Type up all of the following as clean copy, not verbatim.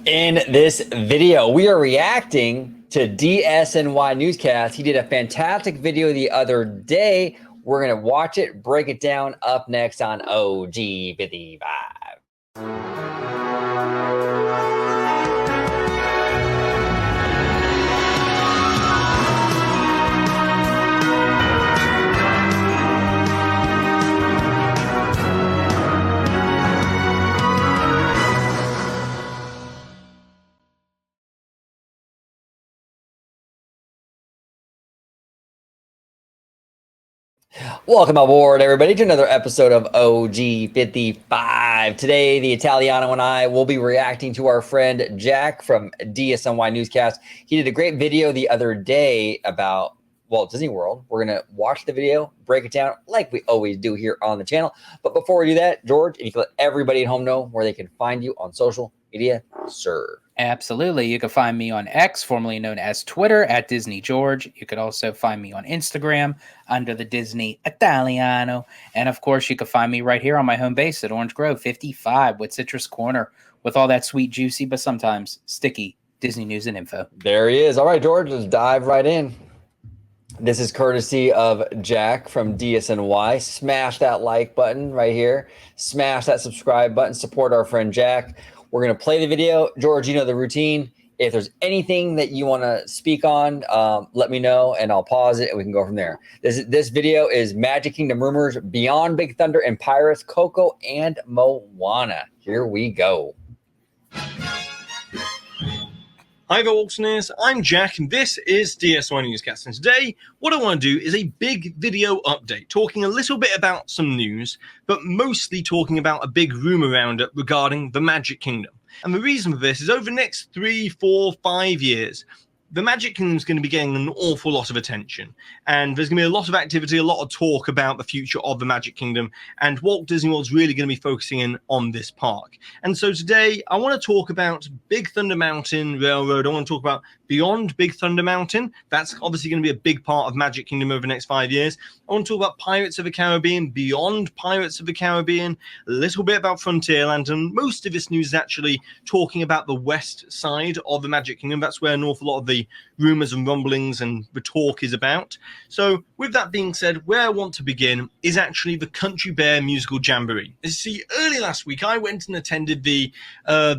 In this video, we are reacting to DSNY Newscast. He did a fantastic video the other day. We're going to watch it, break it down up next on OG 55. Welcome aboard, everybody, to another episode of OG 55. Today, the Italiano and I will be reacting to our friend Jack from DSNY Newscast. He did a great video the other day about Walt Disney World. We're going to watch the video, break it down like we always do here on the channel. But before we do that, George, if you could let everybody at home know where they can find you on social media, sir. Absolutely. You can find me on X, formerly known as Twitter, at Disney George. You could also find me on Instagram under the Disney Italiano. And of course, you can find me right here on my home base at Orange Grove 55 with Citrus Corner with all that sweet, juicy, but sometimes sticky Disney news and info. There he is. All right, George, let's dive right in. This is courtesy of Jack from DSNY. Smash that like button right here. Smash that subscribe button. Support our friend Jack. We're going to play the video. George, you know the routine. If there's anything that you want to speak on, let me know, and I'll pause it, and we can go from there. This video is Magic Kingdom rumors, Beyond Big Thunder and Pirates, Coco, and Moana. Here we go. Hi there, listeners. I'm Jack, and this is DSNY Newscast. And today, what I want to do is a big video update, talking a little bit about some news, but mostly talking about a big rumor roundup regarding the Magic Kingdom. And the reason for this is over the next 3, 4, 5 years, the Magic Kingdom is going to be getting an awful lot of attention, and there's going to be a lot of activity, a lot of talk about the future of the Magic Kingdom, and Walt Disney World is really going to be focusing in on this park. And so today, I want to talk about Big Thunder Mountain Railroad. I want to talk about Beyond Big Thunder Mountain. That's obviously going to be a big part of Magic Kingdom over the next 5 years. I want to talk about Pirates of the Caribbean, Beyond Pirates of the Caribbean, a little bit about Frontierland, and most of this news is actually talking about the west side of the Magic Kingdom. That's where an awful lot of the rumors and rumblings and the talk is about. So with that being said, where I want to begin is actually the Country Bear musical jamboree. As you see, early last week I went and attended the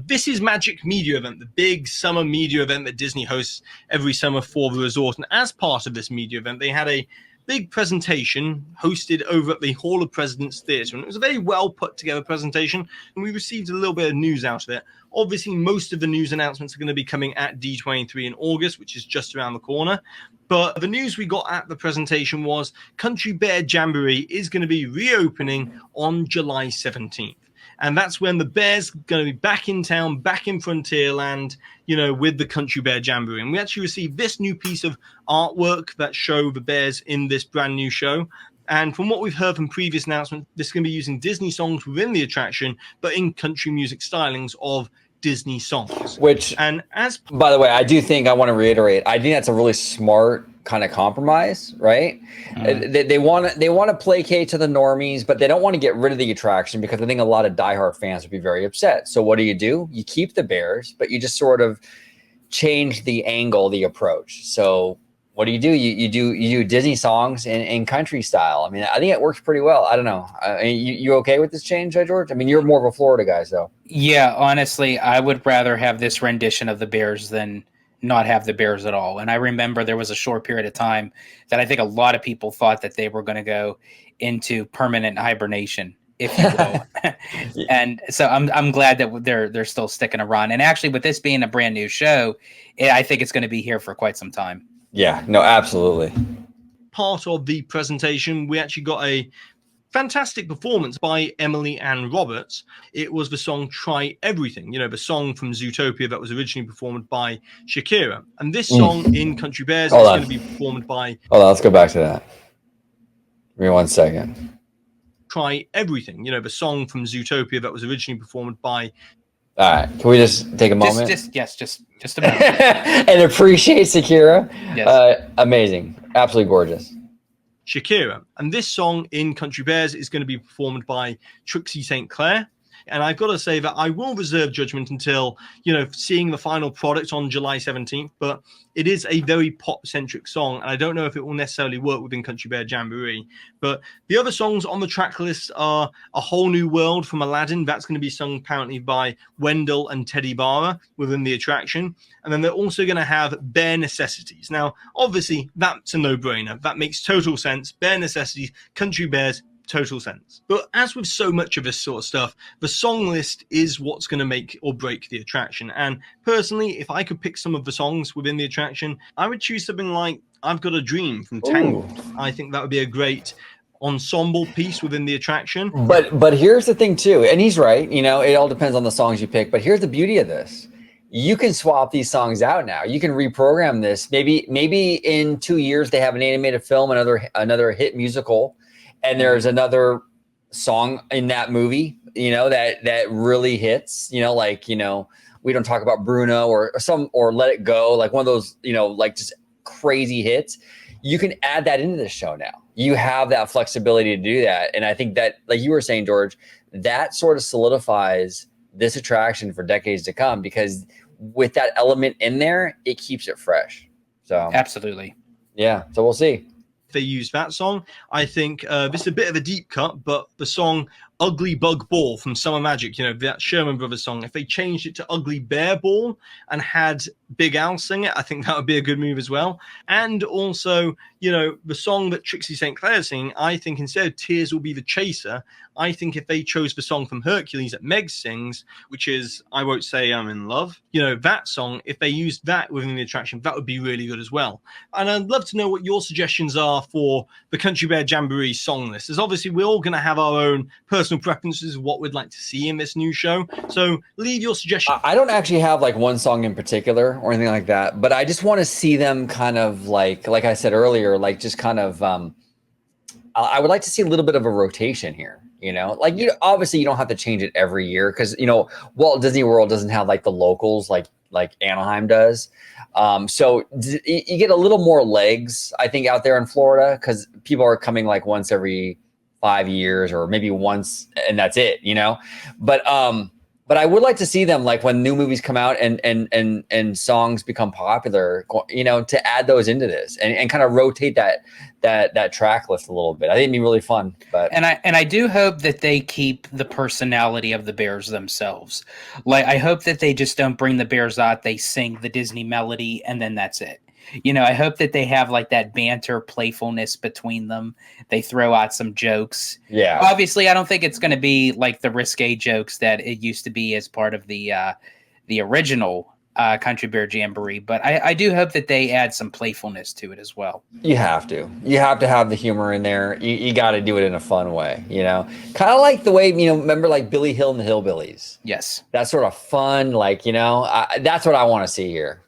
This Is Magic media event, the big summer media event that Disney hosts every summer for the resort. And as part of this media event, they had a big presentation hosted over at the Hall of Presidents Theatre, and it was a very well put together presentation, and we received a little bit of news out of it. Obviously, most of the news announcements are going to be coming at D23 in August, which is just around the corner. But the news we got at the presentation was Country Bear Jamboree is going to be reopening on July 17th. And that's when the Bears are going to be back in town, back in Frontierland, you know, with the Country Bear Jamboree. And we actually received this new piece of artwork that show the Bears in this brand new show. And from what we've heard from previous announcements, this is going to be using Disney songs within the attraction, but in country music stylings of Disney songs. Which, and as by the way, I want to reiterate, I think that's a really smart kind of compromise, right? They want to placate to the normies, but they don't want to get rid of the attraction, because I think a lot of diehard fans would be very upset. So what do? You keep the Bears, but you just sort of change the angle, the approach. So what do? You do Disney songs in country style. I mean, I think it works pretty well. I don't know. You okay with this change, George? I mean, you're more of a Florida guy, so. Yeah, honestly, I would rather have this rendition of the Bears than not have the Bears at all. And I remember there was a short period of time that I think a lot of people thought that they were going to go into permanent hibernation, if you will. And so I'm glad that they're still sticking around. And actually, with this being a brand new show, I think it's going to be here for quite some time. Yeah, no, absolutely. Part of the presentation, we actually got a fantastic performance by Emily Ann Roberts. It was the song Try Everything, you know, the song from Zootopia that was originally performed by Shakira. And this song in Country Bears is going to be performed by... Hold on, let's go back to that. Give me 1 second. Try Everything, you know, the song from Zootopia that was originally performed by... All right, can we just take a moment? Just a moment. And appreciate Shakira. Yes. Amazing. Absolutely gorgeous. Shakira. And this song in Country Bears is going to be performed by Trixie St. Clair. And I've got to say that I will reserve judgment until, seeing the final product on July 17th. But it is a very pop-centric song, and I don't know if it will necessarily work within Country Bear Jamboree. But the other songs on the track list are A Whole New World from Aladdin. That's going to be sung apparently by Wendell and Teddy Barra within the attraction. And then they're also going to have Bare Necessities. Now, obviously, that's a no-brainer. That makes total sense. Bare Necessities, Country Bears, total sense. But as with so much of this sort of stuff, the song list is what's going to make or break the attraction. And personally, if I could pick some of the songs within the attraction, I would choose something like I've Got a Dream from Tangled. I think that would be a great ensemble piece within the attraction. But here's the thing too, and he's right, it all depends on the songs you pick, but here's the beauty of this. You can swap these songs out now. You can reprogram this. Maybe in 2 years they have an animated film, another hit musical, and there's another song in that movie, that really hits, we don't talk about Bruno or Let It Go, like one of those, like just crazy hits. You can add that into the show now. You have that flexibility to do that. And I think that, like you were saying, George, that sort of solidifies this attraction for decades to come, because with that element in there, it keeps it fresh. So absolutely. Yeah. So we'll see. They use that song. I think this is a bit of a deep cut, but the song Ugly Bug Ball from Summer Magic, that Sherman Brothers song, if they changed it to Ugly Bear Ball and had Big Al sing it, I think that would be a good move as well. And also, the song that Trixie St. Clair is singing, I think instead of Tears Will Be the Chaser, I think if they chose the song from Hercules that Meg sings, which is I Won't Say I'm in Love, that song, if they used that within the attraction, that would be really good as well. And I'd love to know what your suggestions are for the Country Bear Jamboree song list. As obviously we're all going to have our own personal preferences of what we'd like to see in this new show. So leave your suggestions. I don't actually have like one song in particular or anything like that, but I just want to see them kind of like I said earlier, like just kind of, I would like to see a little bit of a rotation here. Obviously you don't have to change it every year because, Walt Disney World doesn't have like the locals like Anaheim does. So you get a little more legs, I think, out there in Florida because people are coming like once every 5 years or maybe once and that's it, But I would like to see them, like when new movies come out and songs become popular, to add those into this and kind of rotate that track list a little bit. I think it'd be really fun. But and I do hope that they keep the personality of the Bears themselves. Like I hope that they just don't bring the Bears out, they sing the Disney melody, and then that's it. I hope that they have like that banter, playfulness between them. They throw out some jokes. Yeah. Obviously, I don't think it's going to be like the risque jokes that it used to be as part of the original Country Bear Jamboree. But I do hope that they add some playfulness to it as well. You have to. You have to have the humor in there. You got to do it in a fun way, Kind of like the way, remember like Billy Hill and the Hillbillies? Yes. That sort of fun, that's what I want to see here.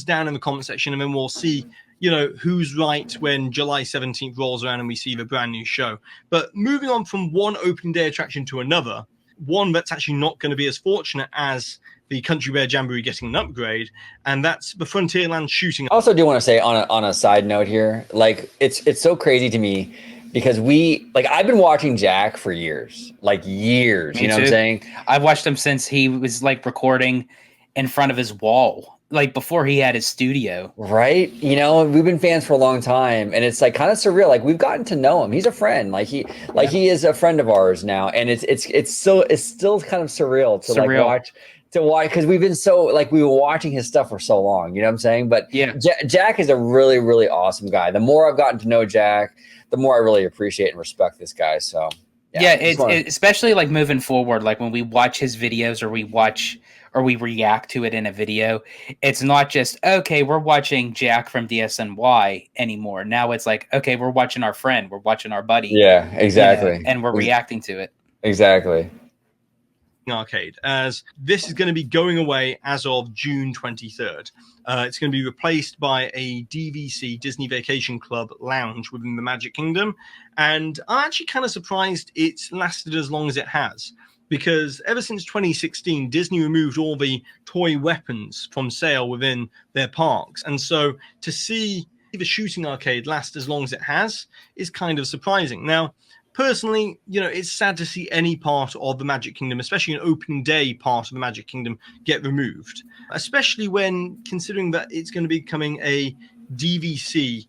Down in the comment section, and then we'll see who's right when July 17th rolls around and we see the brand new show. But moving on from one opening day attraction to another, one that's actually not going to be as fortunate as the Country Bear Jamboree getting an upgrade, and that's the Frontierland shooting. I also do want to say on a side note here, like it's so crazy to me because I've been watching Jack for years, Me you know too. what I'm saying? I've watched him since he was like recording in front of his wall. Like before he had his studio. Right. We've been fans for a long time and it's like kind of surreal. Like we've gotten to know him. He's a friend. He is a friend of ours now. And it's still kind of surreal to watch because we've been so we were watching his stuff for so long, you know what I'm saying? But yeah, Jack is a really, really awesome guy. The more I've gotten to know Jack, the more I really appreciate and respect this guy. So especially like moving forward, like when we watch his videos or we react to it in a video, it's not just, okay, we're watching Jack from DSNY anymore. Now it's like, okay, we're watching our friend, we're watching our buddy. Yeah, exactly. And we're reacting to it. Exactly. Arcade, as this is going to be going away as of June 23rd. It's going to be replaced by a DVC, Disney Vacation Club lounge within the Magic Kingdom. And I'm actually kind of surprised it's lasted as long as it has. Because ever since 2016, Disney removed all the toy weapons from sale within their parks. And so to see the shooting arcade last as long as it has is kind of surprising. Now, personally, it's sad to see any part of the Magic Kingdom, especially an opening day part of the Magic Kingdom, get removed, especially when considering that it's going to be becoming a DVC,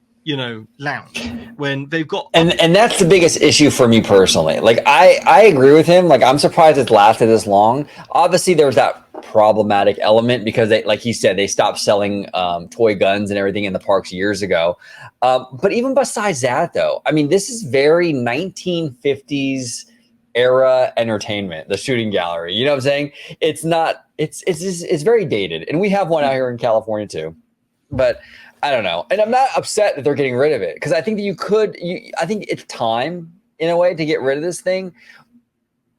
lounge, when they've got and that's the biggest issue for me personally. Like I agree with him. Like I'm surprised it's lasted this long. Obviously there's that problematic element because they, like he said, they stopped selling toy guns and everything in the parks years ago. But even besides that though, I mean, this is very 1950s era entertainment, the shooting gallery. You know what I'm saying? It's not, it's very dated. And we have one out here in California too. But I don't know. And I'm not upset that they're getting rid of it because I think that I think it's time in a way to get rid of this thing.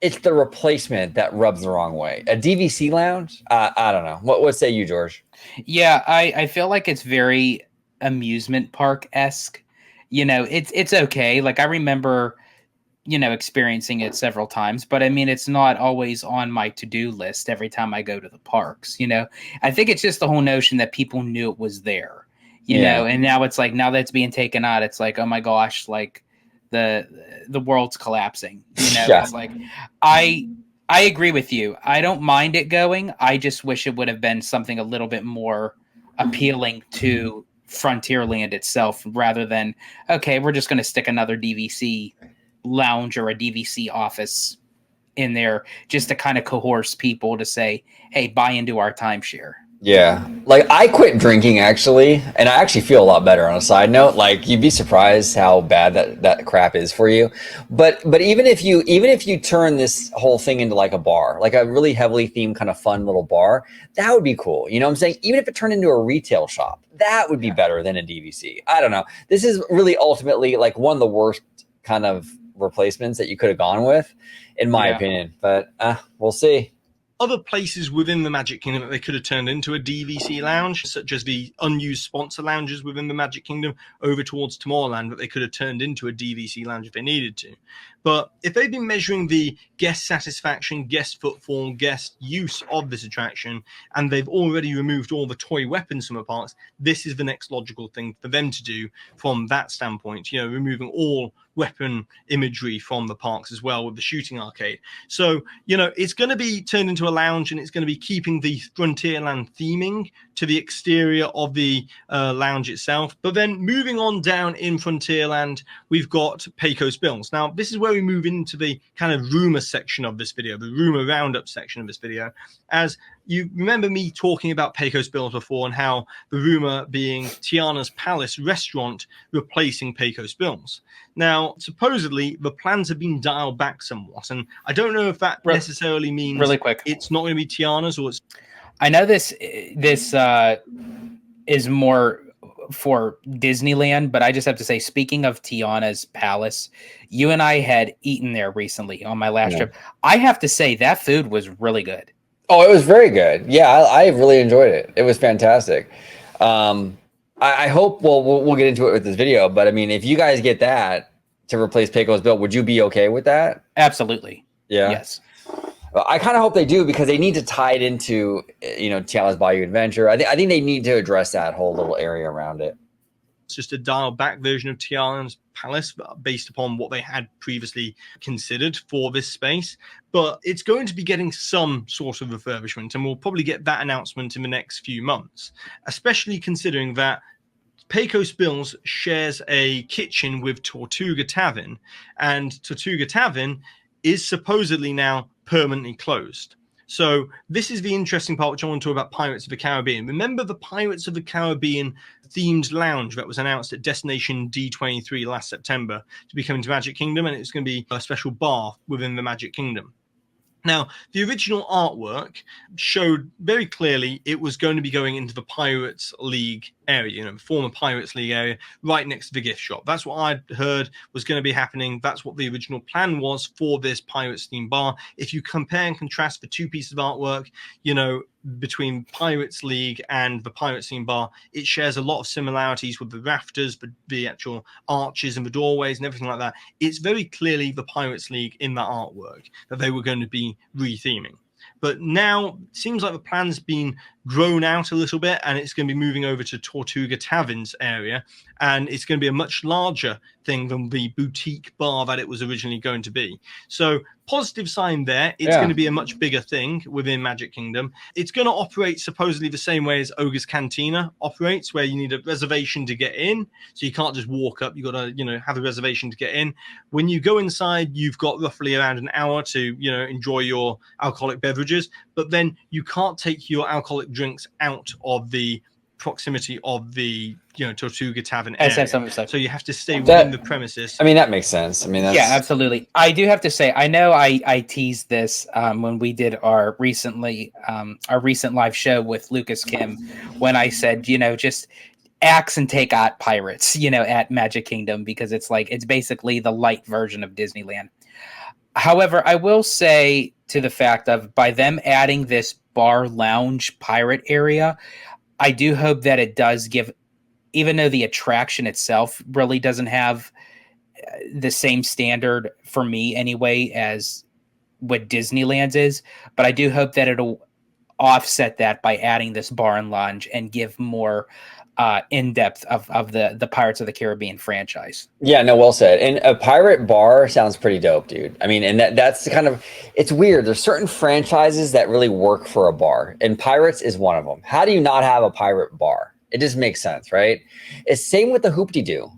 It's the replacement that rubs the wrong way. A DVC lounge? I don't know. What say you, George? Yeah, I feel like it's very amusement park-esque. It's okay. Like I remember, experiencing it several times, but I mean, it's not always on my to-do list every time I go to the parks. I think it's just the whole notion that people knew it was there. You know, and now it's like, now that it's being taken out, it's like, oh my gosh, like the world's collapsing. It's like, I agree with you. I don't mind it going. I just wish it would have been something a little bit more appealing to Frontierland itself, rather than, okay, we're just going to stick another DVC lounge or a DVC office in there just to kind of coerce people to say, hey, buy into our timeshare. Yeah. Like I quit drinking actually, and I actually feel a lot better on a side note. Like you'd be surprised how bad that crap is for you. But even if you turn this whole thing into like a bar, like a really heavily themed kind of fun little bar, that would be cool. You know what I'm saying? Even if it turned into a retail shop, that would be better than a DVC. I don't know. This is really ultimately like one of the worst kind of replacements that you could have gone with, in my opinion. But we'll see. Other places within the Magic Kingdom that they could have turned into a DVC lounge, such as the unused sponsor lounges within the Magic Kingdom over towards Tomorrowland, that they could have turned into a DVC lounge if they needed to. But if they've been measuring the guest satisfaction, guest footfall, guest use of this attraction, and they've already removed all the toy weapons from the parks, this is the next logical thing for them to do from that standpoint, removing all weapon imagery from the parks as well with the shooting arcade. So, it's going to be turned into a lounge, and it's going to be keeping the Frontierland theming to the exterior of the lounge itself. But then moving on down in Frontierland, we've got Pecos Bills. Now, this is where we move into the kind of rumor section of this video, the rumor roundup section of this video. As you remember me talking about Pecos Bills before and how the rumor being Tiana's Palace restaurant replacing Pecos Bills. Now, supposedly, the plans have been dialed back somewhat, and I don't know if that necessarily means really quick it's not going to be Tiana's or it's... I know this is more for Disneyland, but I just have to say, speaking of Tiana's Palace, you and I had eaten there recently on my last trip. I have to say that food was really good. Oh, it was very good. Yeah, I really enjoyed it. It was fantastic. I hope we'll get into it with this video, but I mean, if you guys get that to replace Pecos Bill, would you be okay with that? Absolutely. Yeah. Yes. I kind of hope they do, because they need to tie it into, Tiana's Bayou Adventure. I think they need to address that whole little area around it. It's just a dialed back version of Tiana's Palace based upon what they had previously considered for this space. But it's going to be getting some sort of refurbishment, and we'll probably get that announcement in the next few months, especially considering that Pecos Bills shares a kitchen with Tortuga Tavern, and Tortuga Tavern is supposedly now permanently closed. So this is the interesting part, which I want to talk about Pirates of the Caribbean. Remember the Pirates of the Caribbean themed lounge that was announced at Destination D23 last September to be coming to Magic Kingdom, and it's going to be a special bar within the Magic Kingdom. Now, the original artwork showed very clearly it was going to be going into the Pirates League area, former Pirates League area, right next to the gift shop. That's what I'd heard was going to be happening. That's what the original plan was for this Pirates themed bar. If you compare and contrast the two pieces of artwork, between Pirates League and the Pirates themed bar, it shares a lot of similarities with the rafters, the actual arches and the doorways and everything like that. It's very clearly the Pirates League in that artwork that they were going to be re-theming. But now it seems like the plan's been grown out a little bit, and it's going to be moving over to Tortuga Tavern's area, and it's going to be a much larger thing than the boutique bar that it was originally going to be. So positive sign there. It's going to be a much bigger thing within Magic Kingdom. It's going to operate supposedly the same way as Ogre's Cantina operates, where you need a reservation to get in. So you can't just walk up. You've got to, have a reservation to get in. When you go inside, you've got roughly around an hour to, enjoy your alcoholic beverages, but then you can't take your alcoholic drinks out of the proximity of the Tortuga Tavern area. So you have to stay within the premises. I mean, that makes sense. I mean, that's... yeah, absolutely. I do have to say, I know I teased this when we did our recent live show with Lucas Kim, when I said, just axe and take out pirates, at Magic Kingdom, because it's basically the light version of Disneyland. However, I will say, to the fact of, by them adding this bar lounge pirate area, I do hope that it does give, even though the attraction itself really doesn't have the same standard for me anyway as what Disneyland's is, but I do hope that it'll offset that by adding this bar and lounge and give more in-depth of the Pirates of the Caribbean franchise. Yeah, no, well said. And a pirate bar sounds pretty dope, dude. I mean, and that's the kind of, it's weird. There's certain franchises that really work for a bar, and Pirates is one of them. How do you not have a pirate bar? It just makes sense, right? It's same with the Hoop-de-Doo,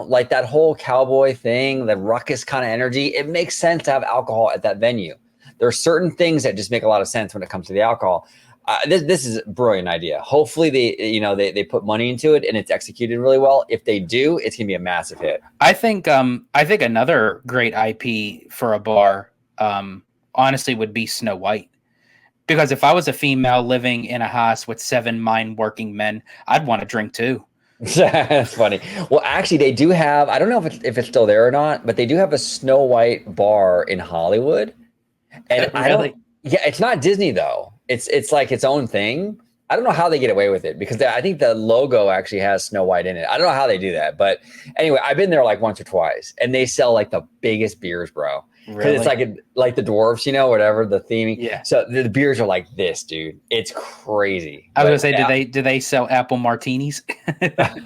like that whole cowboy thing, the ruckus kind of energy. It makes sense to have alcohol at that venue. There are certain things that just make a lot of sense when it comes to the alcohol. This is a brilliant idea. Hopefully they put money into it and it's executed really well. If they do, it's gonna be a massive hit. I think another great IP for a bar, honestly, would be Snow White. Because if I was a female living in a house with 7 mine-working men, I'd want to drink too. That's funny. Well, actually, they do have, I don't know if it's still there or not, but they do have a Snow White bar in Hollywood. And really? Yeah, it's not Disney though. It's like its own thing. I don't know how they get away with it, because I think the logo actually has Snow White in it. I don't know how they do that, but anyway, I've been there like once or twice, and they sell like the biggest beers, bro. Because Really? it's like the dwarfs, whatever the theming. Yeah. So the beers are like this, dude. It's crazy. I was gonna say, do they sell apple martinis?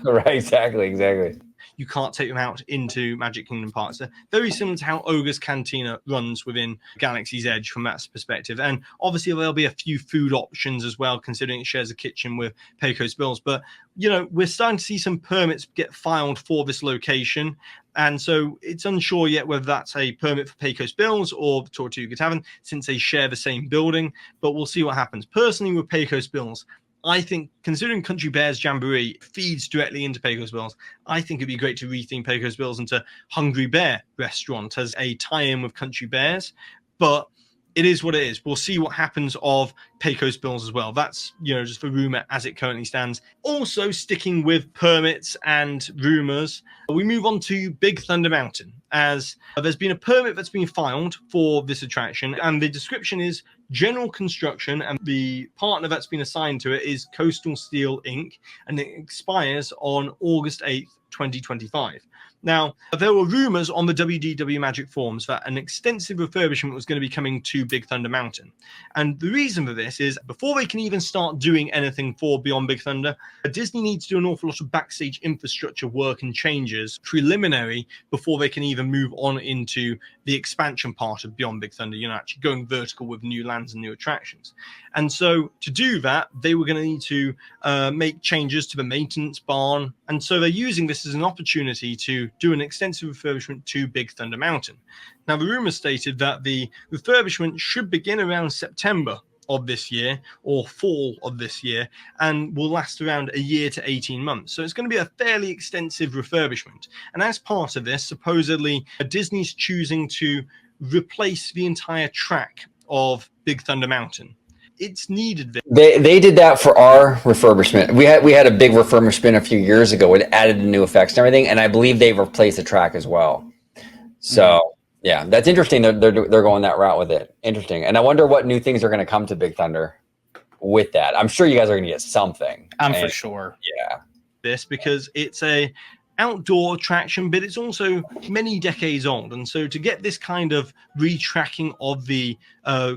Right, exactly. You can't take them out into Magic Kingdom parks. They're very similar to how Ogre's Cantina runs within Galaxy's Edge from that perspective. And obviously there'll be a few food options as well, considering it shares a kitchen with Pecos Bills. But, we're starting to see some permits get filed for this location. And so it's unsure yet whether that's a permit for Pecos Bills or Tortuga Tavern, since they share the same building. But we'll see what happens. Personally, with Pecos Bills, I think, considering Country Bear's Jamboree feeds directly into Pecos Bills, I think it'd be great to retheme Pecos Bills into Hungry Bear Restaurant as a tie-in with Country Bears. But it is what it is. We'll see what happens of Pecos Bills as well. That's, just a rumor as it currently stands. Also, sticking with permits and rumors, we move on to Big Thunder Mountain, as there's been a permit that's been filed for this attraction, and the description is general construction, and the partner that's been assigned to it is Coastal Steel Inc., and it expires on August 8th, 2025. Now, there were rumors on the WDW Magic forums that an extensive refurbishment was going to be coming to Big Thunder Mountain. And the reason for this is, before they can even start doing anything for Beyond Big Thunder, Disney needs to do an awful lot of backstage infrastructure work and changes preliminary before they can even move on into the expansion part of Beyond Big Thunder, actually going vertical with new lands and new attractions. And so to do that, they were going to need to make changes to the maintenance barn. And so they're using this as an opportunity to do an extensive refurbishment to Big Thunder Mountain. Now, the rumor stated that the refurbishment should begin around September of this year or fall of this year and will last around a year to 18 months. So it's going to be a fairly extensive refurbishment. And as part of this, supposedly Disney's choosing to replace the entire track of Big Thunder Mountain. It's needed. They did that for our refurbishment. We had a big refurbishment a few years ago. It added the new effects and everything, and I believe they've replaced the track as well. So yeah, that's interesting. They're going that route with it. Interesting. And I wonder what new things are going to come to Big Thunder with that. I'm sure you guys are going to get something. For sure. Yeah. This because it's a outdoor attraction, but it's also many decades old. And so to get this kind of retracking of the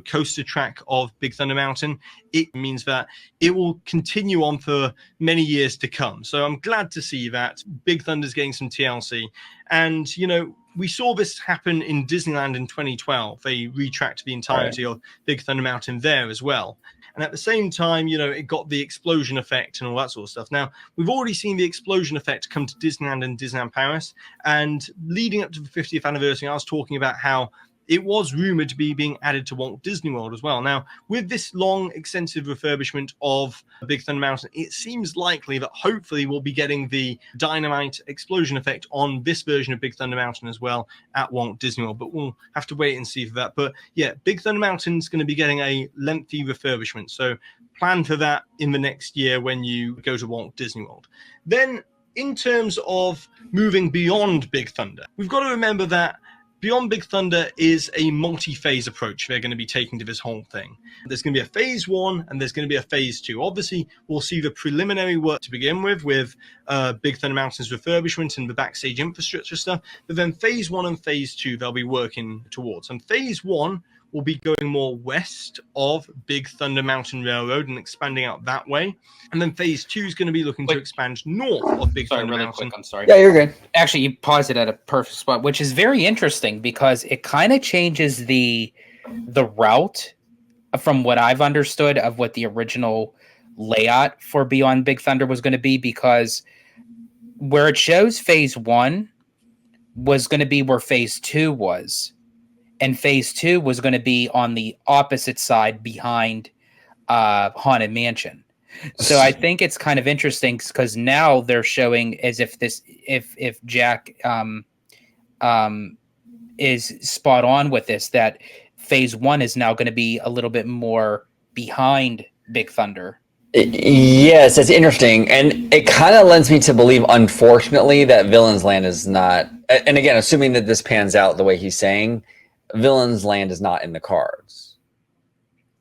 coaster track of Big Thunder Mountain, it means that it will continue on for many years to come. So I'm glad to see that Big Thunder's getting some TLC. And, you know, we saw this happen in Disneyland in 2012. They retracked the entirety of Big Thunder Mountain there as well. And at the same time, you know, it got the explosion effect and all that sort of stuff. Now, we've already seen the explosion effect come to Disneyland and Disneyland Paris. And leading up to the 50th anniversary, I was talking about how it was rumored to be being added to Walt Disney World as well. Now, with this long, extensive refurbishment of Big Thunder Mountain, it seems likely that hopefully we'll be getting the dynamite explosion effect on this version of Big Thunder Mountain as well at Walt Disney World, but we'll have to wait and see for that. But yeah, Big Thunder Mountain is going to be getting a lengthy refurbishment, so plan for that in the next year when you go to Walt Disney World. Then, in terms of moving beyond Big Thunder, we've got to remember that Beyond Big Thunder is a multi-phase approach they're going to be taking to this whole thing. There's going to be a phase 1 and there's going to be a phase 2. Obviously, we'll see the preliminary work to begin with Big Thunder Mountain's refurbishment and the backstage infrastructure stuff. But then phase 1 and phase 2, they'll be working towards. And phase 1 will be going more west of Big Thunder Mountain Railroad and expanding out that way. And then phase 2 is going to be looking to expand north of Big Thunder Mountain. I'm sorry. Yeah, you're good. Actually, you paused it at a perfect spot, which is very interesting because it kind of changes the route from what I've understood of what the original layout for Beyond Big Thunder was going to be, because where it shows phase 1 was going to be where phase 2 was. And phase 2 was going to be on the opposite side behind Haunted Mansion. So I think it's kind of interesting because now they're showing as if if Jack is spot on with this, that phase 1 is now going to be a little bit more behind Big Thunder. Yes, it's interesting. And it kind of lends me to believe, unfortunately, that Villain's Land is not, and again, assuming that this pans out the way he's saying, Villain's Land is not in the cards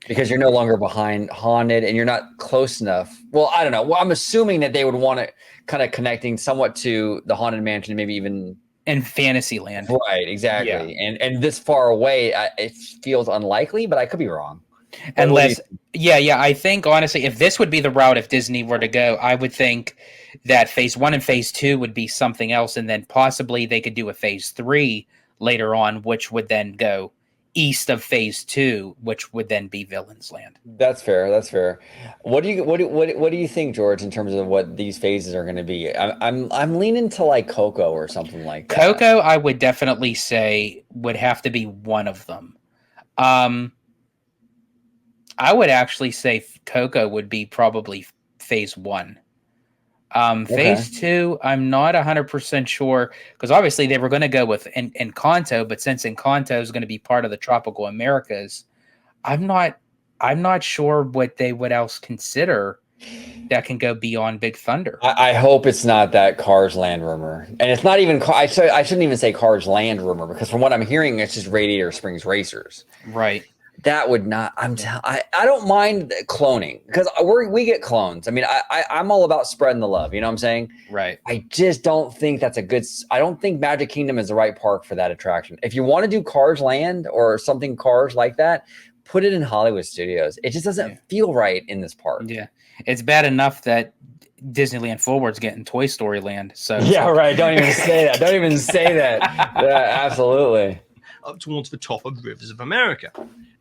because you're no longer behind Haunted and you're not close enough. Well, I don't know. Well, I'm assuming that they would want it kind of connecting somewhat to the Haunted Mansion, maybe even in Fantasyland. Right, exactly. Yeah. And this far away, it feels unlikely, but I could be wrong. Unless, yeah. I think honestly, if this would be the route if Disney were to go, I would think that phase 1 and phase 2 would be something else, and then possibly they could do a phase 3 later on, which would then go east of phase 2, which would then be Villain's Land. That's fair. That's fair. What do you think, George, in terms of what these phases are going to be? I'm leaning to like Coco or something like that. Coco, I would definitely say would have to be one of them. I would actually say Coco would be probably phase 1. Phase 2, I'm not 100% sure, because obviously they were going to go with Encanto, but since Encanto is going to be part of the Tropical Americas, I'm not sure what they would else consider that can go beyond Big Thunder. I hope it's not that Cars Land rumor, and it's not even. I shouldn't even say Cars Land rumor, because from what I'm hearing, it's just Radiator Springs Racers. Right. That would not. I don't mind cloning because we get clones. I mean, I'm all about spreading the love. You know what I'm saying? Right. I just don't think that's a good. I don't think Magic Kingdom is the right park for that attraction. If you want to do Cars Land or something Cars like that, put it in Hollywood Studios. It just doesn't feel right in this park. Yeah, it's bad enough that Disneyland Forward's getting Toy Story Land. So yeah, right. Don't even say that. Don't even say that. Yeah, absolutely. Up towards the top of Rivers of America.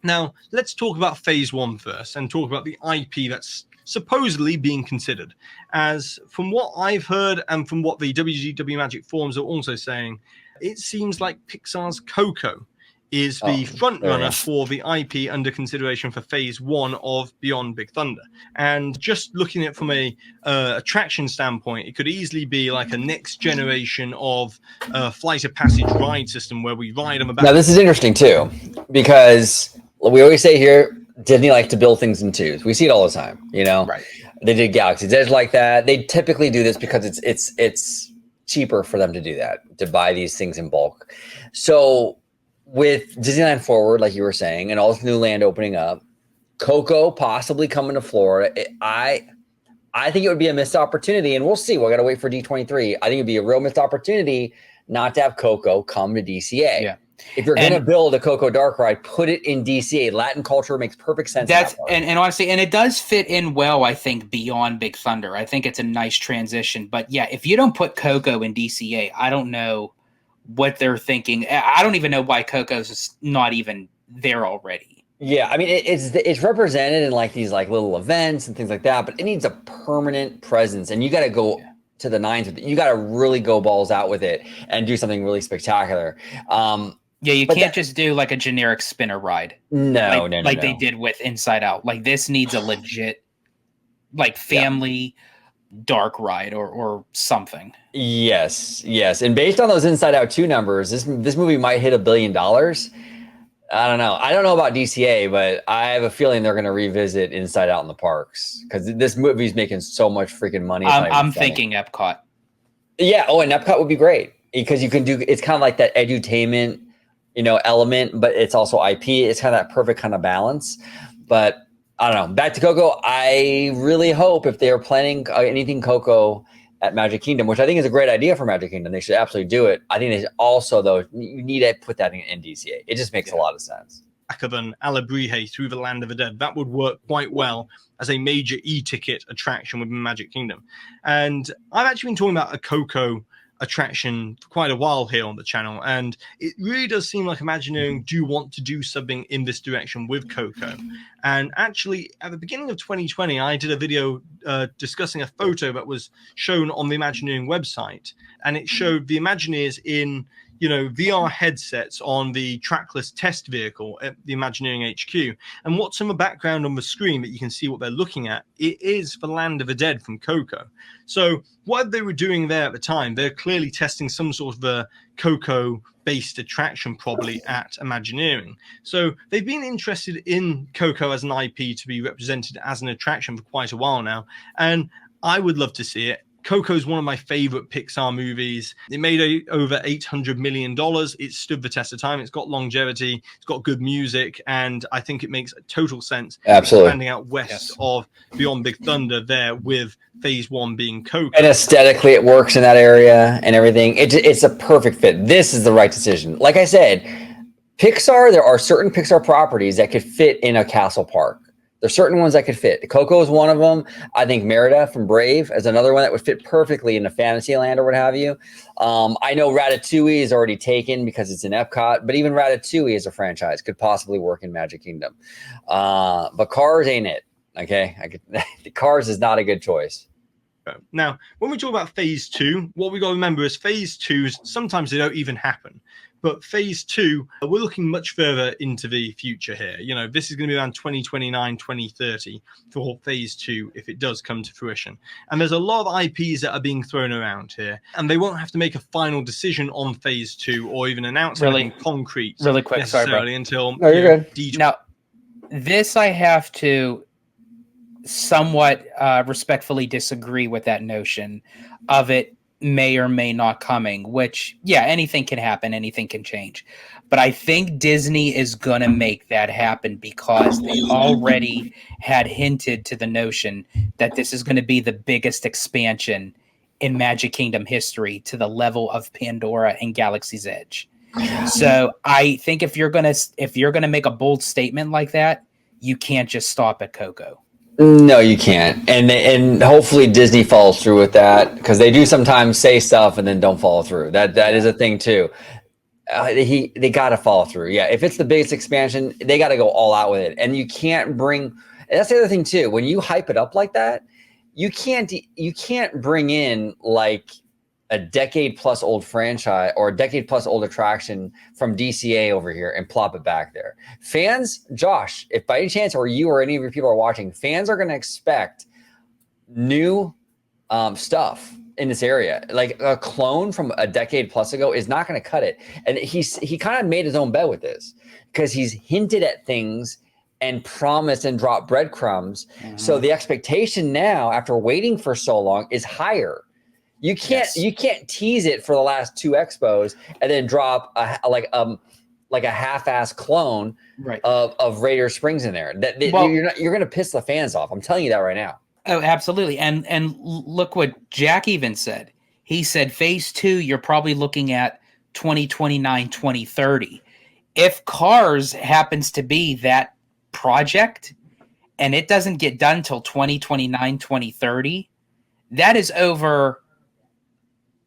Now, let's talk about phase 1 first and talk about the IP that's supposedly being considered. As from what I've heard and from what the WGW Magic forums are also saying, it seems like Pixar's Coco is the front runner for the IP under consideration for phase 1 of Beyond Big Thunder. And just looking at it from a attraction standpoint, it could easily be like a next generation of Flight of Passage ride system where we ride them about. Now, this is interesting too, because we always say here, Disney likes to build things in twos. We see it all the time, you know? Right. They did Galaxy's Edge like that. They typically do this because it's cheaper for them to do that, to buy these things in bulk. So with Disneyland Forward, like you were saying, and all this new land opening up, Coco possibly coming to Florida, I I think it would be a missed opportunity, and we'll see. We're gonna wait for D23. I think it'd be a real missed opportunity not to have Coco come to DCA. Yeah. If you're gonna build a Coco dark ride, put it in DCA. Latin culture makes perfect sense. That's and honestly, and it does fit in well, I think, beyond Big Thunder. I think it's a nice transition. But yeah, if you don't put Coco in DCA, I don't know what they're thinking. I don't even know why Coco's not even there already. Yeah, I mean it's represented in like these like little events and things like that, but it needs a permanent presence, and you got to go to the nines with it. You got to really go balls out with it and do something really spectacular. Yeah, you can't just do like a generic spinner ride. No, like they did with Inside Out. Like this needs a legit, like family dark ride or something. Yes, and based on those Inside Out 2 numbers, this movie might hit $1 billion. I don't know. I don't know about DCA, but I have a feeling they're going to revisit Inside Out in the parks because this movie's making so much freaking money. I'm thinking Epcot. Yeah. Oh, and Epcot would be great because you can do. It's kind of like that edutainment, element, but it's also IP. It's kind of that perfect kind of balance. But I don't know. Back to Coco. I really hope if they're planning anything Coco at Magic Kingdom, which I think is a great idea for Magic Kingdom, they should absolutely do it. I think they should also, though, you need to put that in DCA. It just makes a lot of sense. Of an Alabrije through the Land of the Dead. That would work quite well as a major e-ticket attraction within Magic Kingdom. And I've actually been talking about a Coco attraction for quite a while here on the channel, and it really does seem like Imagineering do want to do something in this direction with Coco. And actually, at the beginning of 2020, I did a video discussing a photo that was shown on the Imagineering website, and it showed the Imagineers in VR headsets on the trackless test vehicle at the Imagineering HQ. And what's in the background on the screen that you can see what they're looking at, it is the Land of the Dead from Coco. So what they were doing there at the time, they're clearly testing some sort of a Coco-based attraction probably at Imagineering. So they've been interested in Coco as an IP to be represented as an attraction for quite a while now. And I would love to see it. Coco is one of my favorite Pixar movies. It made over $800 million. It stood the test of time. It's got longevity. It's got good music. And I think it makes total sense. Absolutely. Expanding out west of Beyond Big Thunder there with phase 1 being Coco. And aesthetically, it works in that area and everything. It's a perfect fit. This is the right decision. Like I said, Pixar, there are certain Pixar properties that could fit in a castle park. There's certain ones that could fit. Coco is one of them. I think Merida from Brave is another one that would fit perfectly in a Fantasyland or what have you. I know Ratatouille is already taken because it's in Epcot, but even Ratatouille as a franchise could possibly work in Magic Kingdom. But Cars ain't it. Okay, Cars is not a good choice. Now, when we talk about phase 2, what we got to remember is phase 2s, sometimes they don't even happen. But phase 2, we're looking much further into the future here. This is going to be around 2029, 2030 for phase 2 if it does come to fruition. And there's a lot of IPs that are being thrown around here, and they won't have to make a final decision on phase 2 or even announce anything concrete. Really quick, necessarily until you're good. Now, this I have to somewhat respectfully disagree with that notion of it may or may not coming, which anything can happen, anything can change, but I think Disney is gonna make that happen because they already had hinted to the notion that this is going to be the biggest expansion in Magic Kingdom history to the level of Pandora and Galaxy's Edge. So I think if you're gonna make a bold statement like that, you can't just stop at Coco. No, you can't. And hopefully Disney follows through with that, because they do sometimes say stuff and then don't follow through. That is a thing too. They got to follow through. Yeah, if it's the biggest expansion, they got to go all out with it. And you can't bring. And that's the other thing too. When you hype it up like that, you can't bring in like a decade plus old franchise or a decade plus old attraction from DCA over here and plop it back there. Fans, Josh, if by any chance, or you or any of your people are watching, fans are going to expect new stuff in this area. Like a clone from a decade plus ago is not going to cut it. And he kind of made his own bet with this, because he's hinted at things and promised and dropped breadcrumbs. Mm-hmm. So the expectation now, after waiting for so long, is higher. You can't tease it for the last two expos and then drop a half-ass clone of Radiator Springs in there. You're going to piss the fans off. I'm telling you that right now. Oh, absolutely. And look what Jack even said. He said phase 2, you're probably looking at 2029, 2030. If Cars happens to be that project and it doesn't get done till 2029, 2030, that is over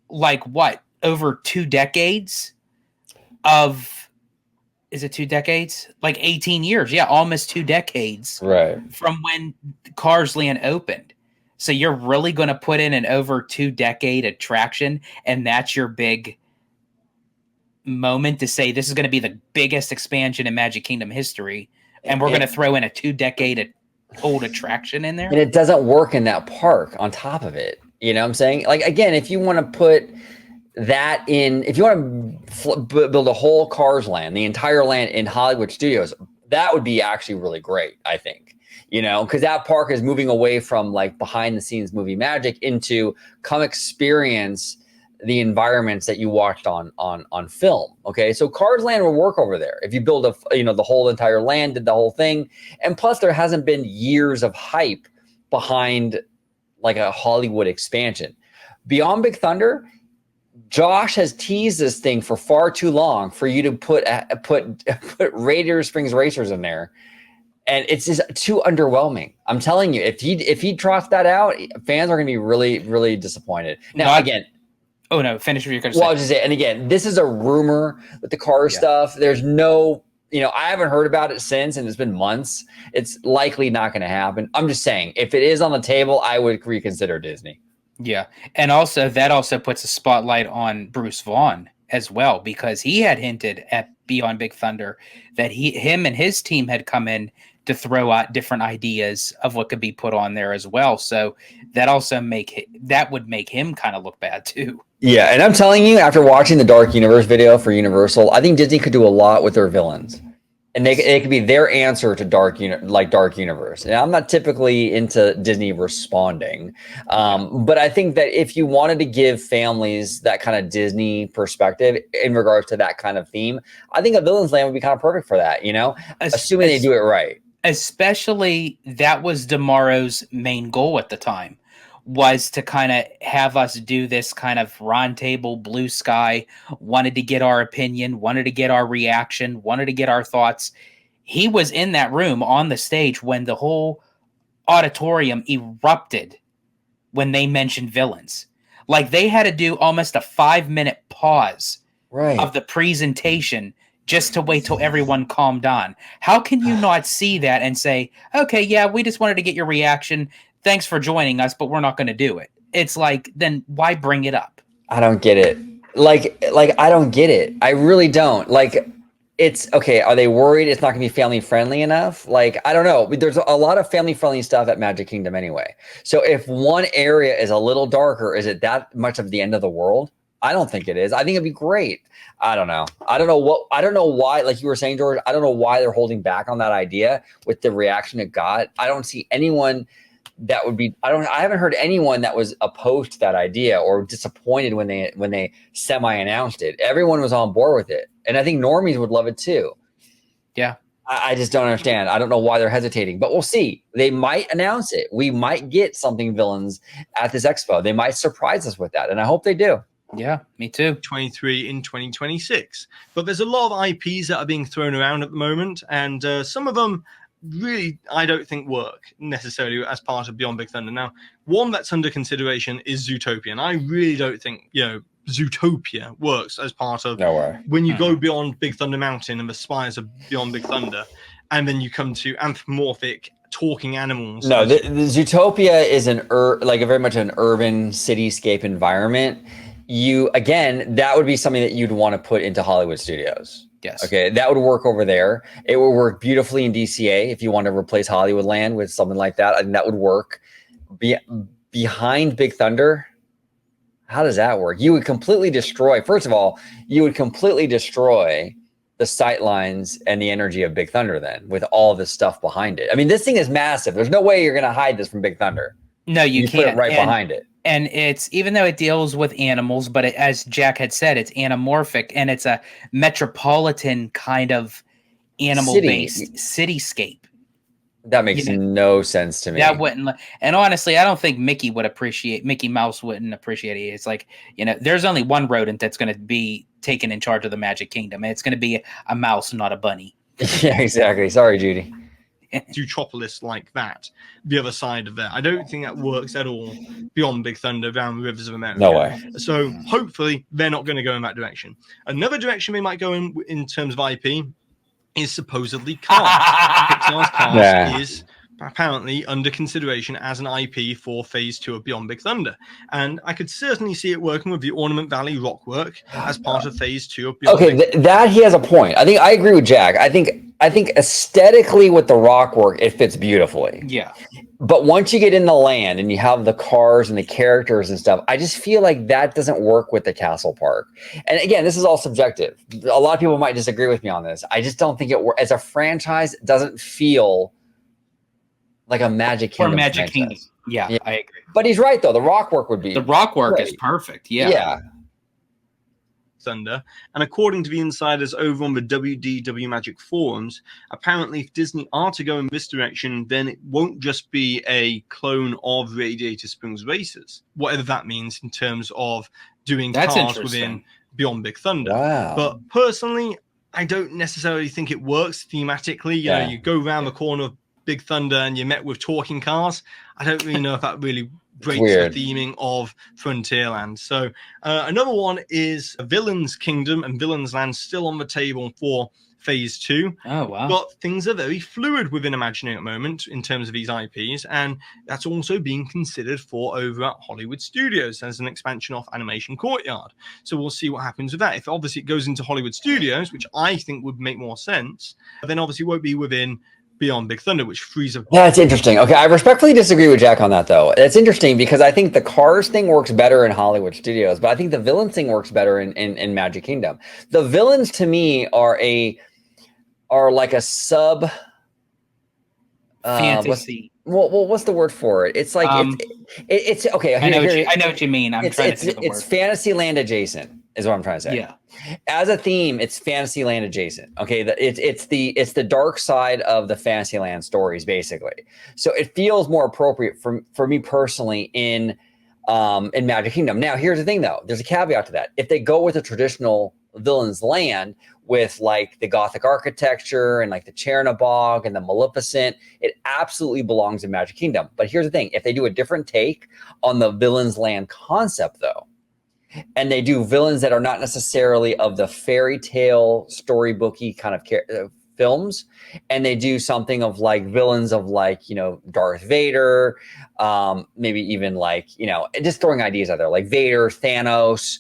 like what? Over 2 decades of is it 2 decades? Like 18 years. Yeah, almost 2 decades Right. from when Cars Land opened. So you're really going to put in an over 2 decade attraction, and that's your big moment to say this is going to be the biggest expansion in Magic Kingdom history, and we're going to throw in a 2 decade old attraction in there. And it doesn't work in that park on top of it. You know what I'm saying? Like, again, if you want to put that in, if you want to build a whole Cars Land, the entire land in Hollywood Studios, that would be actually really great, I think. You know, because that park is moving away from like behind the scenes movie magic into come experience the environments that you watched on film. Okay, so Cars Land will work over there if you build the whole entire land, did the whole thing, and plus there hasn't been years of hype behind like a Hollywood expansion. Beyond Big Thunder, Josh has teased this thing for far too long for you to put Radiator Springs Racers in there. And it's just too underwhelming. I'm telling you, if he trots that out, fans are going to be really, really disappointed. Now, oh no, finish what you're going to say. Well, I was just saying, and again, this is a rumor with the car stuff. There's no, I haven't heard about it since, and it's been months. It's likely not going to happen. I'm just saying, if it is on the table, I would reconsider Disney. Yeah, and also that also puts a spotlight on Bruce Vaughn as well, because he had hinted at Beyond Big Thunder that him and his team had come in to throw out different ideas of what could be put on there as well. So that also would make him kind of look bad too. Yeah, and I'm telling you, after watching the Dark Universe video for Universal, I think Disney could do a lot with their villains. And it could be their answer to Dark Universe. And I'm not typically into Disney responding, but I think that if you wanted to give families that kind of Disney perspective in regards to that kind of theme, I think a Villain's Land would be kind of perfect for that. Assuming they do it right. Especially that was DeMaro's main goal at the time, was to kind of have us do this kind of round table, blue sky, wanted to get our opinion, wanted to get our reaction, wanted to get our thoughts. He was in that room on the stage when the whole auditorium erupted when they mentioned villains. Like they had to do almost a 5-minute pause of the presentation just to wait till everyone calmed down. How can you not see that and say, okay, yeah, we just wanted to get your reaction. Thanks for joining us, but we're not going to do it. It's like, then why bring it up? I don't get it. Like I don't get it. I really don't. Like, it's okay. Are they worried it's not going to be family friendly enough? Like, I don't know. There's a lot of family friendly stuff at Magic Kingdom anyway. So if one area is a little darker, is it that much of the end of the world? I don't think it is. I think it'd be great. I don't know. I don't know why, like you were saying, George, I don't know why they're holding back on that idea with the reaction it got. I don't see anyone that would be, I haven't heard anyone that was opposed to that idea or disappointed when they semi-announced it. Everyone was on board with it. And I think normies would love it too. Yeah. I just don't understand. I don't know why they're hesitating, but we'll see. They might announce it. We might get something villains at this expo. They might surprise us with that. And I hope they do. Yeah, me too. 23 in 2026. But there's a lot of IPs that are being thrown around at the moment. And some of them really, I don't think work necessarily as part of Beyond Big Thunder. Now, one that's under consideration is Zootopia. And I really don't think, Zootopia works as part of when you go beyond Big Thunder Mountain and the spires of Beyond Big Thunder, and then you come to anthropomorphic talking animals. No, the Zootopia is very much an urban cityscape environment. That would be something that you'd want to put into Hollywood Studios. Yes. Okay, that would work over there. It would work beautifully in DCA if you want to replace Hollywood Land with something like that. I think that would work. Behind Big Thunder, how does that work? You would completely destroy. First of all, you would completely destroy the sight lines and the energy of Big Thunder then with all this stuff behind it. I mean, this thing is massive. There's no way you're going to hide this from Big Thunder. No, you can't. Put it right behind it. And it's, even though it deals with animals, but as Jack had said, it's anamorphic and it's a metropolitan kind of animal-based cityscape. That makes no sense to me. That wouldn't, and honestly, I don't think Mickey Mouse wouldn't appreciate it. It's like, there's only one rodent that's going to be taken in charge of the Magic Kingdom, and it's going to be a mouse, not a bunny. Yeah, exactly. Sorry, Judy. Zootropolis like that, the other side of that. I don't think that works at all beyond Big Thunder down the rivers of America. No way. So hopefully they're not going to go in that direction. Another direction they might go in terms of IP is supposedly Cars. Pixar's Cars is apparently under consideration as an IP for Phase 2 of Beyond Big Thunder. And I could certainly see it working with the Ornament Valley rock work as part of Phase 2 of Beyond Big Thunder. That he has a point. I agree with Jack. I think aesthetically with the rock work, it fits beautifully. Yeah. But once you get in the land and you have the cars and the characters and stuff, I just feel like that doesn't work with the castle park. And again, this is all subjective. A lot of people might disagree with me on this. I just don't think it works. As a franchise, it doesn't feel like a Magic Kingdom. Or Magic Kingdom. Yeah, I agree. But he's right, though. The rock work would be. The rock work is perfect. Yeah. Yeah. Thunder, and according to the insiders over on the WDW Magic forums, apparently if Disney are to go in this direction, then it won't just be a clone of Radiator Springs Racers, whatever that means in terms of doing cars within Beyond Big Thunder. Wow. But personally, I don't necessarily think it works thematically. You know, you go around the corner of Big Thunder and you're met with talking cars. I don't really know if that really breaks the theming of Frontierland. So another one is Villains Kingdom and Villains Land, still on the table for Phase 2. Oh, wow. But things are very fluid within Imagineering at the moment in terms of these IPs, and that's also being considered for over at Hollywood Studios as an expansion off Animation Courtyard. So we'll see what happens with that. If obviously it goes into Hollywood Studios, which I think would make more sense, then obviously it won't be within Beyond Big Thunder, which frees up. That's interesting. Okay, I respectfully disagree with Jack on that, though. It's interesting because I think the Cars thing works better in Hollywood Studios, but I think the Villains thing works better in Magic Kingdom. The villains, to me, are like a sub fantasy. What's the word for it? It's like it's okay. I know what you mean. It's Fantasyland adjacent, is what I'm trying to say. Yeah. As a theme, it's Fantasyland adjacent. Okay, it's the dark side of the Fantasyland stories, basically. So it feels more appropriate for me personally in Magic Kingdom. Now, here's the thing, though. There's a caveat to that. If they go with a traditional Villains Land with like the Gothic architecture and like the Chernabog and the Maleficent, it absolutely belongs in Magic Kingdom. But here's the thing. If they do a different take on the Villains Land concept, though, and they do villains that are not necessarily of the fairy tale storybooky kind of films, and they do something of like villains of like, Darth Vader, maybe even like, just throwing ideas out there, like Vader, Thanos,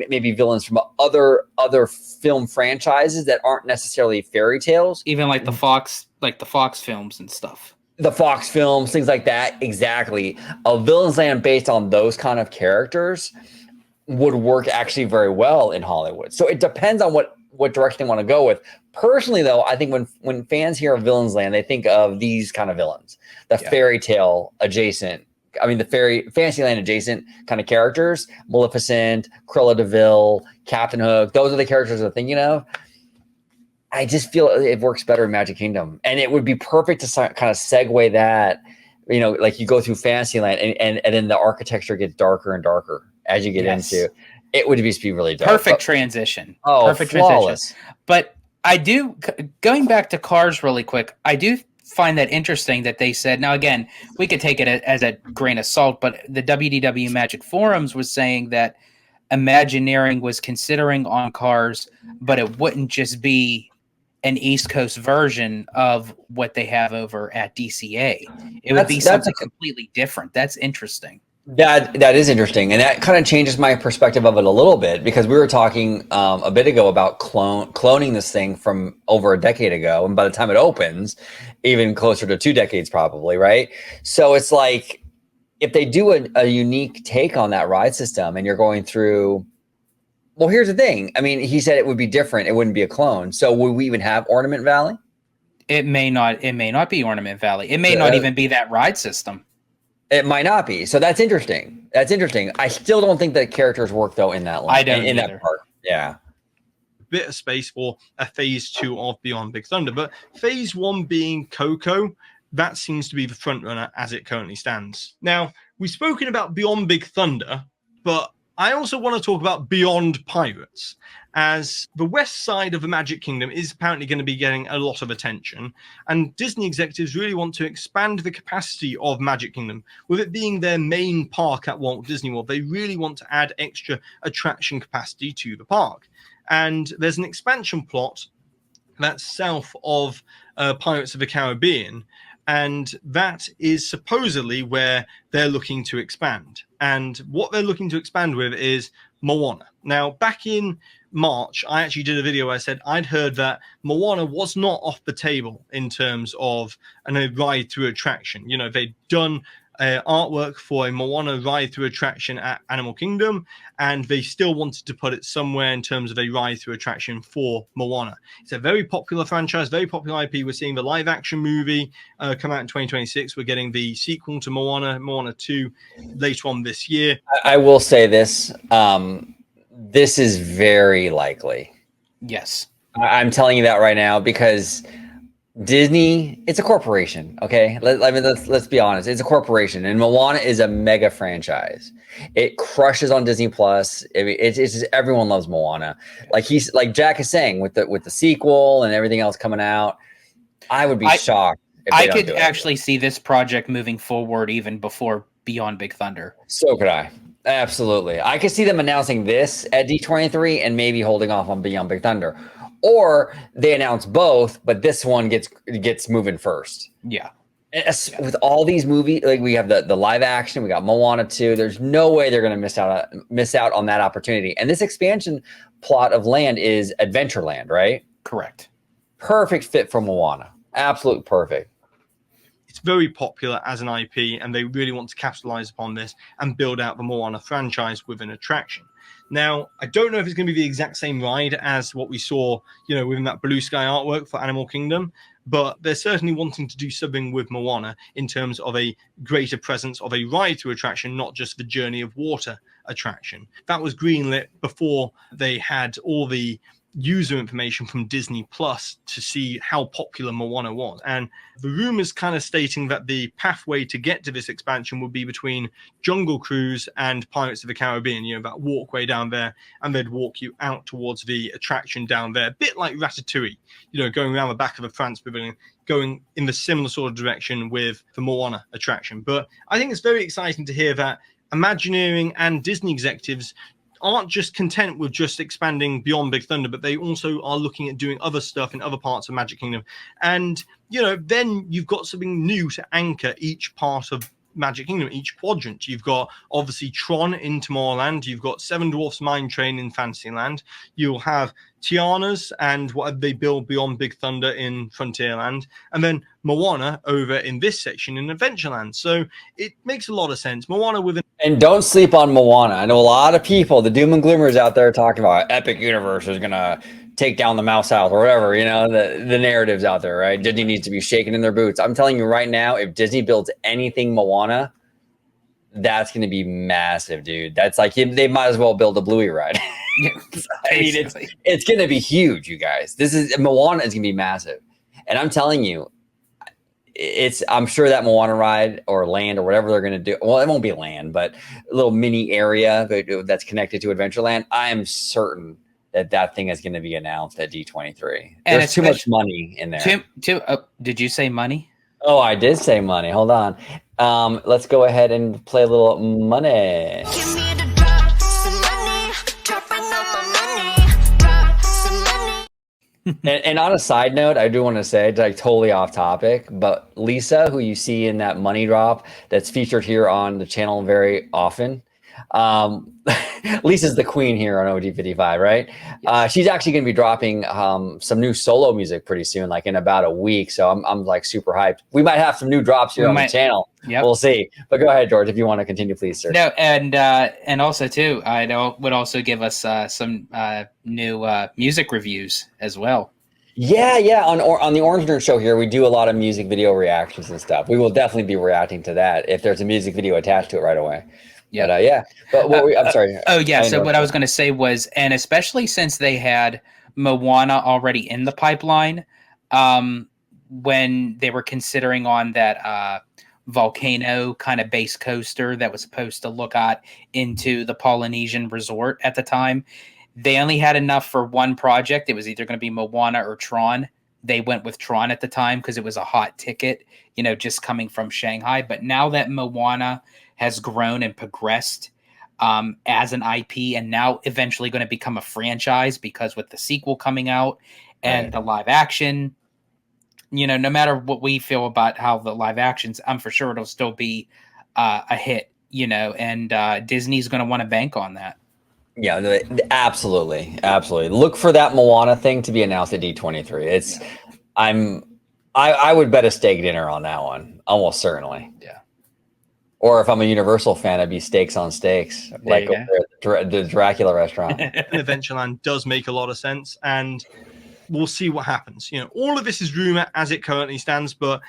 maybe villains from other film franchises that aren't necessarily fairy tales, even like the Fox films and stuff. The Fox films, things like that. Exactly. A Villains Land based on those kind of characters would work actually very well in Hollywood. So it depends on what direction they want to go with. Personally, though, I think when fans hear of Villains Land, they think of these kind of villains, the fairy tale adjacent. I mean, the Fantasyland adjacent kind of characters, Maleficent, Cruella de Vil, Captain Hook. Those are the characters they're thinking of. I just feel it works better in Magic Kingdom, and it would be perfect to kind of segue that, like you go through Fantasyland and then the architecture gets darker and darker as you get into it. Would be really dope. Perfect transition. Oh, perfect flawless. Transition. But I do, going back to Cars really quick, I do find that interesting that they said, now again, we could take it as a grain of salt, but the WDW Magic forums was saying that Imagineering was considering on Cars, but it wouldn't just be an East Coast version of what they have over at DCA. It would be something completely different. That's interesting. That is interesting, and that kind of changes my perspective of it a little bit, because we were talking a bit ago about cloning this thing from over a decade ago, and by the time it opens, even closer to 2 decades probably, right? So it's like, if they do a unique take on that ride system, and you're going through, well, here's the thing. I mean, he said it would be different. It wouldn't be a clone. So would we even have Ornament Valley? It may not be Ornament Valley. It may not even be that ride system. It might not be. So that's interesting. I still don't think the characters work though in that line. I don't in either. that part. Yeah. bit of space for a phase 2 of Beyond Big Thunder. But phase 1 being Coco, that seems to be the front runner as it currently stands. Now, we've spoken about Beyond Big Thunder, but I also want to talk about Beyond Pirates, as the west side of the Magic Kingdom is apparently going to be getting a lot of attention, and Disney executives really want to expand the capacity of Magic Kingdom. With it being their main park at Walt Disney World, they really want to add extra attraction capacity to the park. And there's an expansion plot that's south of Pirates of the Caribbean, and that is supposedly where they're looking to expand. And what they're looking to expand with is Moana. Now, back in March, I actually did a video where I said I'd heard that Moana was not off the table in terms of a ride-through attraction. You know, they'd done artwork for a Moana ride-through attraction at Animal Kingdom, and they still wanted to put it somewhere in terms of a ride-through attraction for Moana. It's a very popular franchise, very popular IP. We're seeing the live-action movie come out in 2026. We're getting the sequel to Moana, Moana 2, later on this year. I will say this. This is very likely. Yes. I'm telling you that right now because Disney, it's a corporation, okay? Let's be honest. It's a corporation, and Moana is a mega franchise. It crushes on Disney Plus. It's just, everyone loves Moana. Like Jack is saying, with the sequel and everything else coming out, I would be shocked if they I don't could do it. actually see this project moving forward even before Beyond Big Thunder. So could I. Absolutely. I could see them announcing this at D23 and maybe holding off on Beyond Big Thunder. Or they announce both, but this one gets moving first. Yeah. With all these movies, like we have the live action, we got Moana 2. There's no way they're going to miss out on that opportunity. And this expansion plot of land is Adventureland, right? Correct. Perfect fit for Moana. Absolute perfect. It's very popular as an IP, and they really want to capitalize upon this and build out the Moana franchise with an attraction. Now, I don't know if it's going to be the exact same ride as what we saw, within that Blue Sky artwork for Animal Kingdom, but they're certainly wanting to do something with Moana in terms of a greater presence of a ride-through attraction, not just the Journey of Water attraction. That was greenlit before they had all the user information from Disney Plus to see how popular Moana was. And the rumors kind of stating that the pathway to get to this expansion would be between Jungle Cruise and Pirates of the Caribbean, that walkway down there, and they'd walk you out towards the attraction down there, a bit like Ratatouille, going around the back of the France Pavilion, going in the similar sort of direction with the Moana attraction. But I think it's very exciting to hear that Imagineering and Disney executives aren't just content with just expanding Beyond Big Thunder, but they also are looking at doing other stuff in other parts of Magic Kingdom. And, then you've got something new to anchor each part of Magic Kingdom, each quadrant. You've got, obviously, Tron in Tomorrowland. You've got Seven Dwarfs Mine Train in Fantasyland. You'll have Tiana's and what they build Beyond Big Thunder in Frontierland. And then Moana over in this section in Adventureland. So it makes a lot of sense. Moana with And don't sleep on Moana. I know a lot of people, the doom and gloomers out there, talking about Epic Universe is going to take down the Mouse House or whatever, the narratives out there, right? Disney needs to be shaken in their boots. I'm telling you right now, if Disney builds anything Moana, that's going to be massive, dude. That's like, they might as well build a Bluey ride. I mean, it's going to be huge, you guys. Moana is going to be massive. And I'm telling you, I'm sure that Moana ride or land or whatever they're going to do. Well, it won't be land, but a little mini area that's connected to Adventureland. I am certain that thing is going to be announced at D23. And there's too much money in there. Did you say money? Oh, I did say money. Hold on. Let's go ahead and play a little money. Give me the drop, some money, dropping on my money, drop some money. And on a side note, I do want to say, like totally off topic, but Lisa, who you see in that money drop that's featured here on the channel very often, Lisa's the queen here on OD55, right? She's actually going to be dropping some new solo music pretty soon, like in about a week. So I'm like super hyped. We might have some new drops here on the channel. Yep. We'll see. But go ahead, George, if you want to continue, please, sir. No, and also too, I would also give us some new music reviews as well. Yeah. On the Orange Nerd Show here, we do a lot of music video reactions and stuff. We will definitely be reacting to that if there's a music video attached to it right away. Yeah. But I'm sorry. So what I was going to say was, and especially since they had Moana already in the pipeline when they were considering on that volcano kind of base coaster that was supposed to look out into the Polynesian resort at the time. They only had enough for one project. It was either going to be Moana or Tron. They went with Tron at the time because it was a hot ticket, just coming from Shanghai. But now that Moana has grown and progressed as an IP and now eventually going to become a franchise, because with the sequel coming out and the live action, no matter what we feel about how the live actions, I'm for sure it'll still be a hit, and Disney's going to want to bank on that. Yeah, absolutely. Look for that Moana thing to be announced at D23. I would bet a steak dinner on that one, almost certainly. Yeah. Or if I'm a Universal fan, it'd be steaks on steaks, like over at the Dracula restaurant. And Adventureland does make a lot of sense, and we'll see what happens. All of this is rumor as it currently stands, but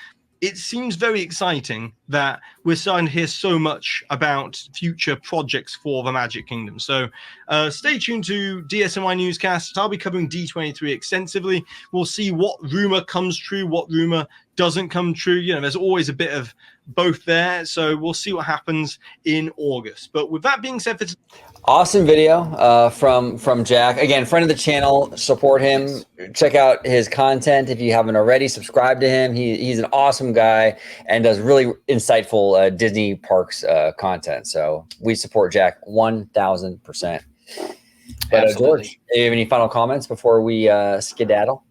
it seems very exciting that we're starting to hear so much about future projects for the Magic Kingdom. So stay tuned to DSNY Newscast. I'll be covering D23 extensively. We'll see what rumor comes true, what rumor doesn't come true. There's always a bit of both there. So we'll see what happens in August. But with that being said, awesome video from Jack. Again, friend of the channel. Support him. Check out his content if you haven't already. Subscribe to him. He's an awesome guy and does really insightful Disney parks content. So we support Jack 1,000%. But George, do you have any final comments before we skedaddle?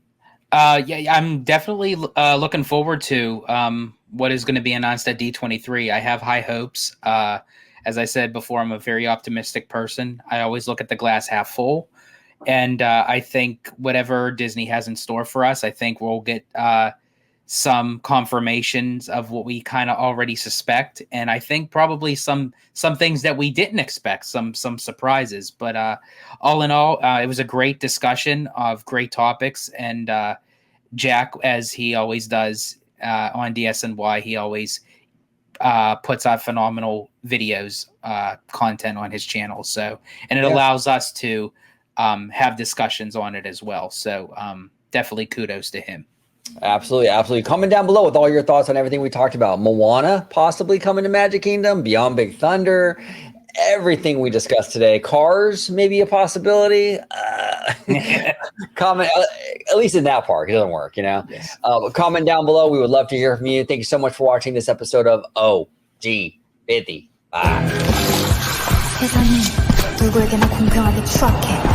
Yeah, I'm definitely looking forward to what is going to be announced at D23. I have high hopes. As I said before, I'm a very optimistic person. I always look at the glass half full. And I think whatever Disney has in store for us, I think we'll get some confirmations of what we kind of already suspect. And I think probably some things that we didn't expect, some surprises. But all in all, it was a great discussion of great topics. And Jack, as he always does on DSNY, he always puts out phenomenal videos, content on his channel. So, and it allows us to have discussions on it as well. So definitely kudos to him. Absolutely. Comment down below with all your thoughts on everything we talked about. Moana possibly coming to Magic Kingdom, Beyond Big Thunder, everything we discussed today. Cars, maybe a possibility. Comment, at least in that park. It doesn't work, Yes. But comment down below. We would love to hear from you. Thank you so much for watching this episode of OG 50. Bye. 세상이 누구에게나 공평하게 추악해.